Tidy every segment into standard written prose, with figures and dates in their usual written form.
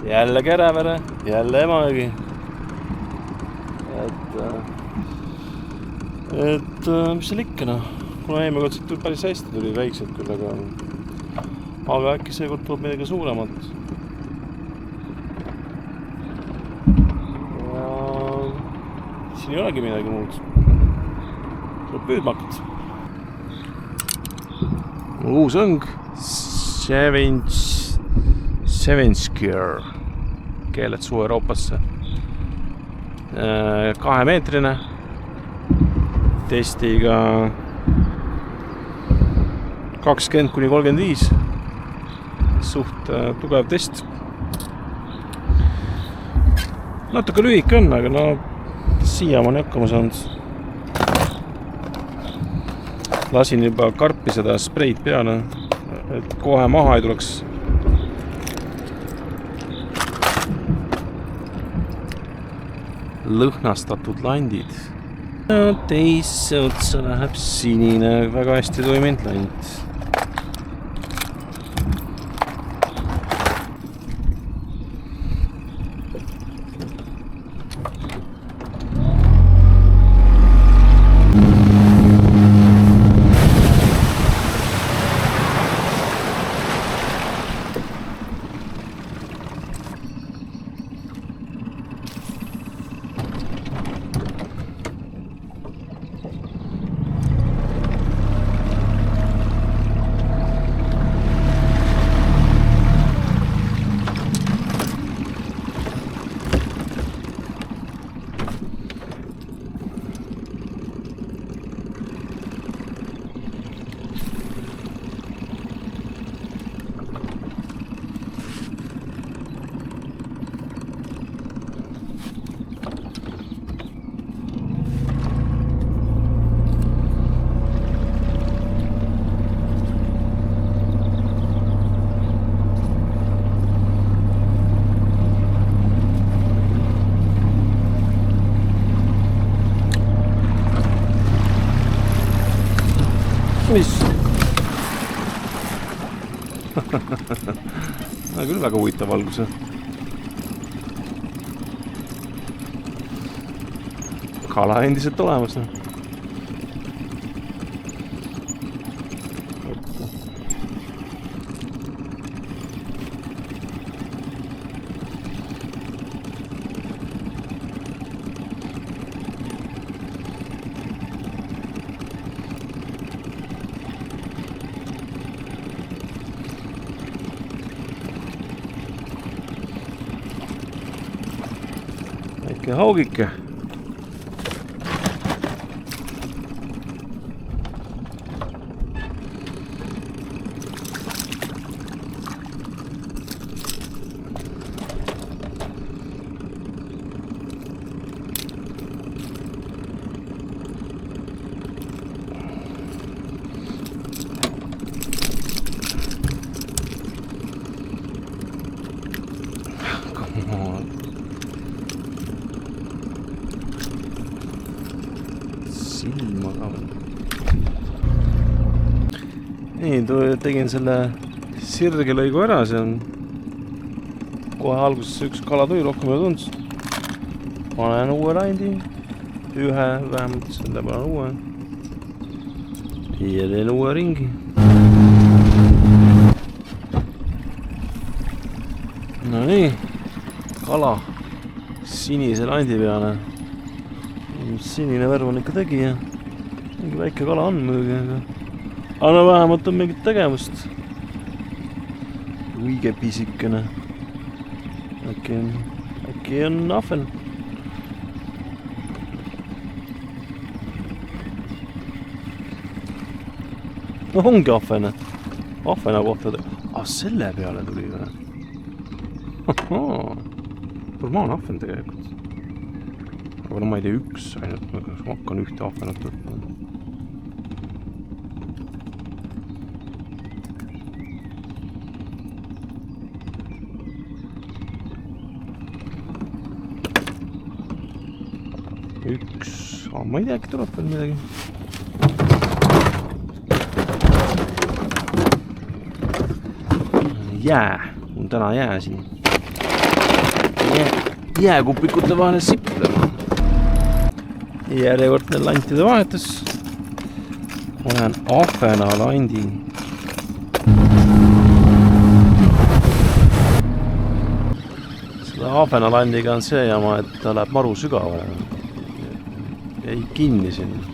Jälle Kärevere, jälle Emajõgi. Et mis seal ikka noh, kuna eelmekordselt tuli päris hästi, tuli väiksed küll, aga äkki seekord tuleb midagi suuremat. Ja siin ei olegi midagi muud. Tuleb püüdma hakata. Uus õng, Sevenskier, keeled suu Euroopasse. 2-meetrine, testiga 20–35, suht tugev test. Natuke lühike on, aga no siiamaani hakkama saanud. Lasin juba karpi seda spreid peale, et kohe maha ei tuleks. Lõhnastatud landid. Teisse otsa läheb sinine, väga hästi toiminud land. Mis? Küll väga huvitav valgus. Kala endiselt olemas. Väike haugike. Silma ka. Nii, tegin selle sirgelõigu ära, see on kohe alguses üks kala tuli, rohkem ei tundus. Panen uue landi, ühe vähemalt, selle panen uue ja teen uue ringi. No nii, kala sinise landi peale. Sinine värv on ikka tegi ja mingi väike kala on muidugi, aga vähemalt on mingit tegevust. Õige pisikene. Äkki on ahven. No ongi ahvene. Ahvena kohta. Selle peale tuli või? Normaalne ahven tegelikult. Aga no ma ei tee üks, ainult ma hakkan ühte ahvenat võtma. Üks, ma ei tea, äkki tuleb veel midagi. Jää, on täna jää siin. jääkupikute vahele siplema. Järjekordne lantide vahetus. Olen ahvena landi. Seda ahvena landiga on see jama, et ta läheb maru sügavale. Jäi kinni sinna.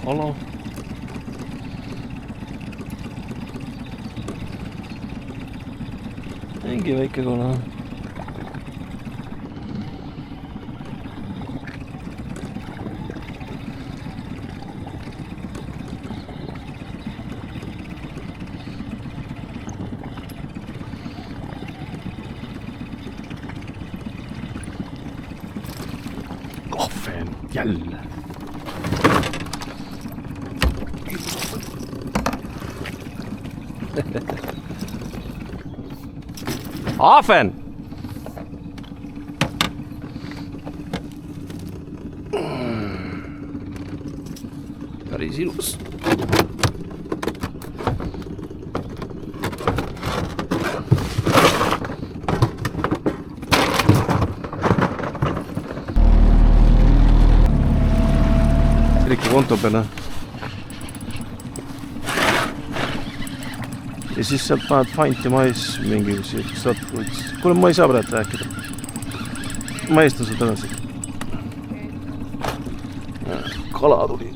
Kala. Mingi väike kala. Ahven jälle. Ahven! Päris ilus. Eriki konto peale. Ja siis sealt paned fanti mais mingi sattuid. Kuule, ma ei saa praegu rääkida. Ma eestan seda tagasi. Kala tuli.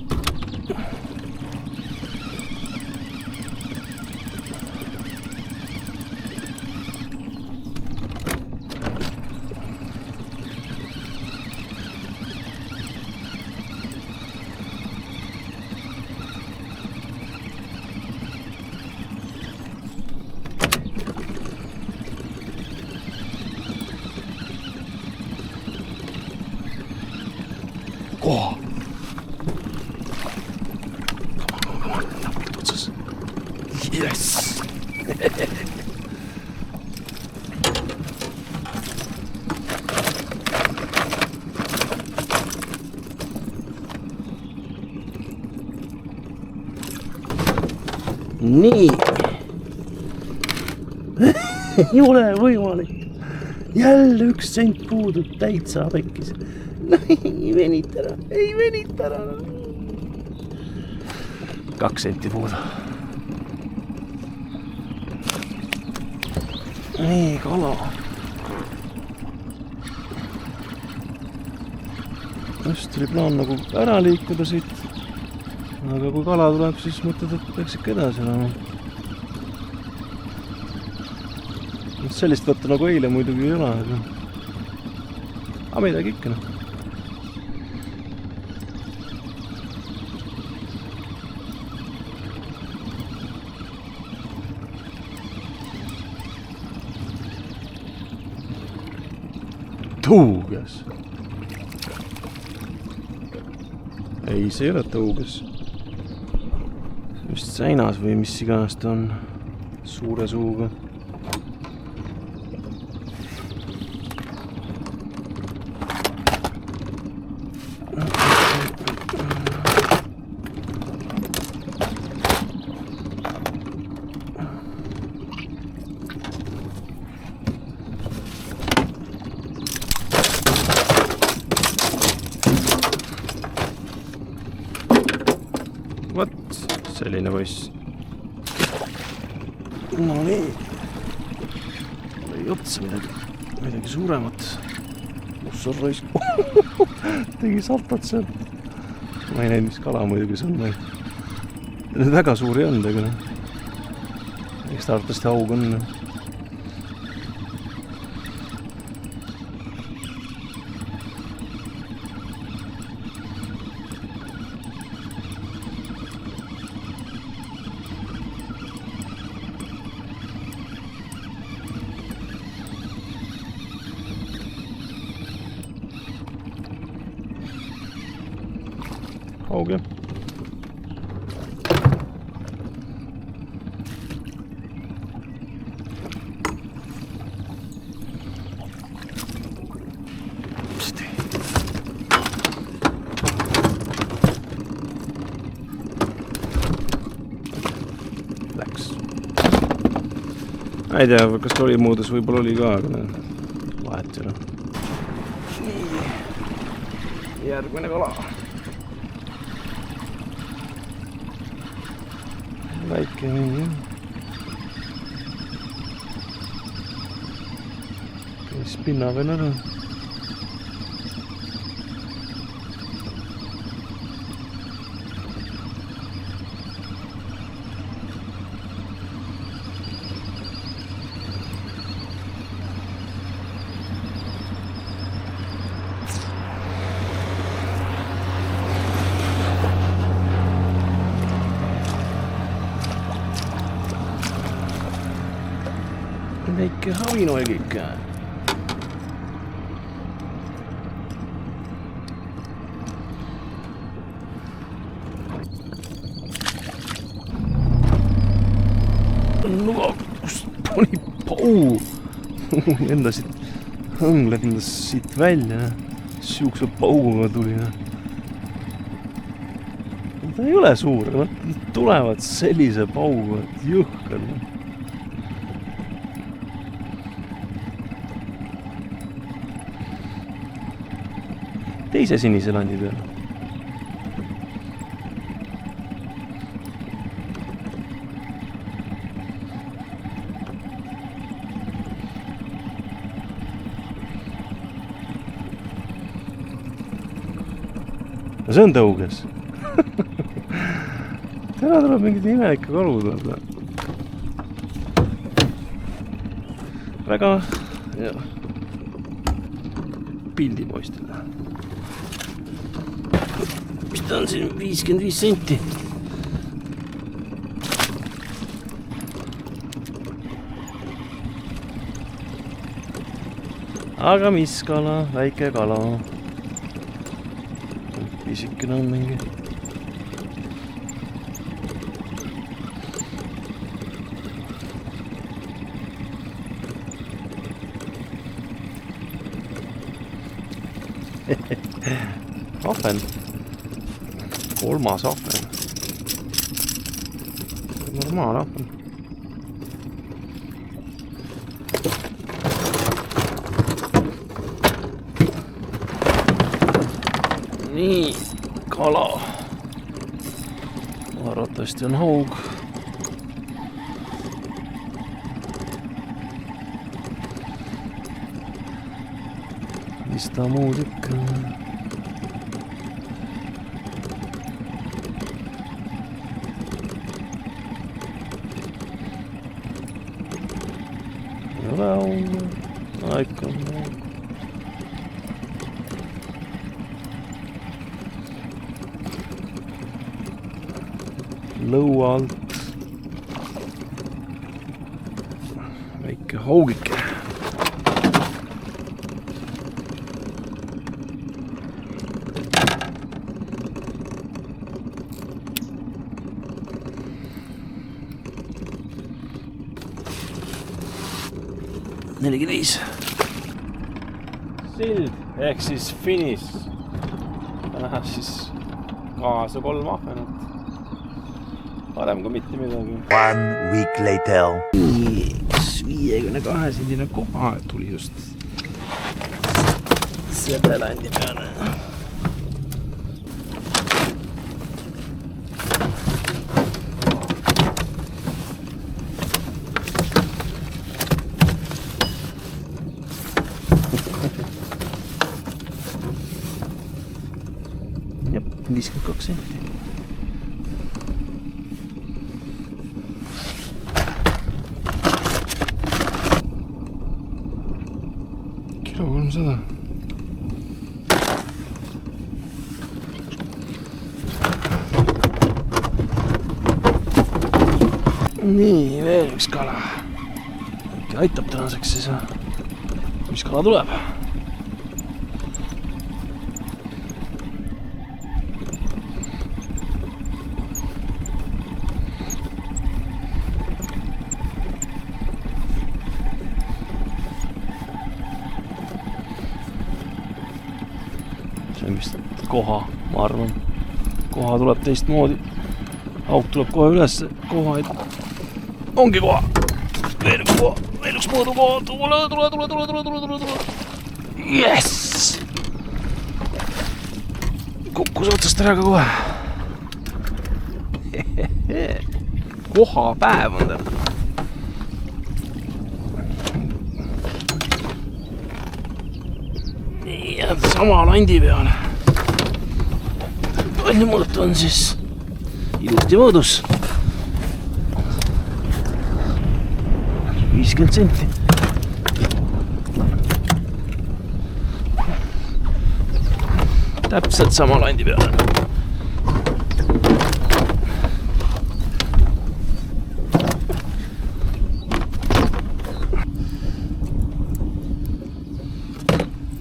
Oh. Come on, napulit otsas. Yes! Nii! Ei ole võimalik. Jälle 1 sent puudub täitsa pekkis. Ei venita ära. 2 senti puudu. Nii, kala. Just oli plaan nagu ära liikuda siit. Aga kui kala tuleb, siis mõtled, et peaks ikka edasi olema. Sellist võtta nagu eile muidugi ei ole, aga midagi ikka. Tõuges. Ei, see ei ole tõuges. Just säinas või mis iganes ta on suure suuga. Vot, selline poiss. No nii. Oli otsa midagi suuremat. Kus on raisk? Tegi saltat seal. Ma ei näinud, mis kala muidugi see on. Need väga suur ei olnud, aga eks ta arvatavasti haug on. Haug jah. Läks. Ma ei tea, kas ta oli muudes, võib-olla oli ka, aga vahet ei ole. Nii, järgmine kala. Väike mingi. Spinna veel ära. Väike havinoeg ikka. No, kust tuli pau? Lendasid, lendas siit välja. Siukse pauga tuli. Ta ei ole suur, aga nad tulevad sellise pauga, et jõhkar. Teise sinise landi peal. No see on tõuges. Täna tuleb mingid imelike kalu tuleb. Väga pildi poistada. Mis ta on siin 55 senti? Aga mis kala? Väike kala. Pisikene on mingi. Ahven. Kolmas ahven. Normaal ahven. Nii, kala. Arvatavasti on haug. Mis ta muud ikka? Ei ole haug. Ikka on haug. Lõua alt väike haugike. Nelikümmend sild ehk siis finish. Läheb siis kaasa 3 ahvenat. Parem kui mitte midagi. 1 week later. 52 sendine koha tuli just selle landi peale. Jep, 52 senti. Kilo 300. Nii, veel üks kala. Äkki aitab tänaseks siis. Mis kala tuleb? See on vist koha, ma arvan. Koha tuleb teistmoodi. Auk tuleb kohe üles. Koha ei... Ongi koha. Veel. veel üks mõõdukoht, tule. Jess! Kukkus otsast ära ka kohe. Kohapäev on tal. Nii, ja sama landi peale. Palju mõõtu on siis ilusti mõõdus. 50 senti. Täpselt sama landi peale.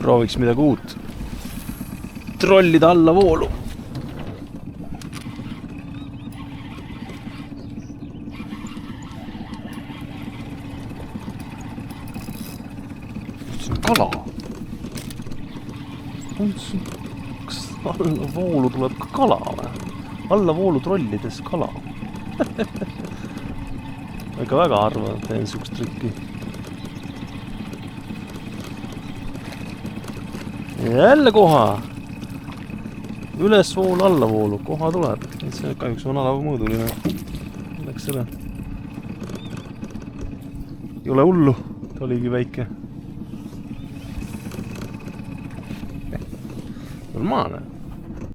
Prooviks midagi uut. Trollida alla voolu. See on kala. Kas alla voolu tuleb ka kala või? Alla voolu trollides kala. Ikka väga harva teen sihukest trikki. Jälle koha. Üles voolu, alla voolu. Koha tuleb. See kahjuks on alamõõduline. Läks selle. Ei ole hullu. Ta oligi väike. Normaalne.